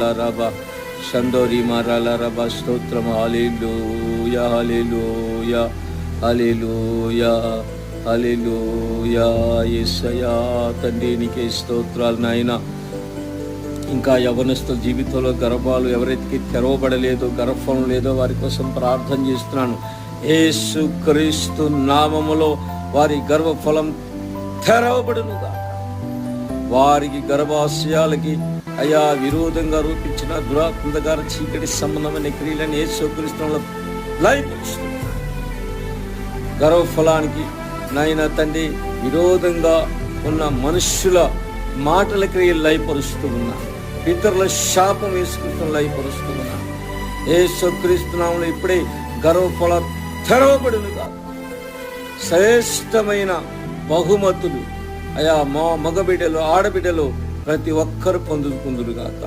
రబా షందోరి మారాల రబా స్తోత్రం. హల్లెలూయా హల్లెలూయా హల్లెలూయా హల్లెలూయా. యేసయ్యా తండ్రి నీకే స్తోత్రాలు నాయనా. ఇంకా యవనస్తుల జీవితంలో గర్భాలు ఎవరైతే తెరవబడలేదో, గర్భం లేదో వారి కోసం ప్రార్థన చేస్తున్నాను. యేసుక్రీస్తు నామములో వారి గర్భఫలం తెరవబడునుగా. వారికి గర్భాశయాలకి అయా విరోధంగా రూపించిన దురాత్మగార చీకటి సంబంధమైన క్రియలను యేసుక్రీస్తులో లయపరుస్తున్నా. గర్భఫలానికి నాయన తండ్రి విరోధంగా ఉన్న మనుష్యుల మాటల క్రియలు లయపరుస్తూ ఉన్నా. పితరుల శాపం యేసుక్రీస్తును లయపరుస్తూ ఉన్నా. యేసుక్రీస్తు నామములో ఇప్పుడే గర్భఫల తెరవబడునుగా. శ్రేష్టమైన బహుమతులు అయా మగబిడ్డలు ఆడబిడ్డలు ప్రతి ఒక్కరు పొందుకుందురుగాక.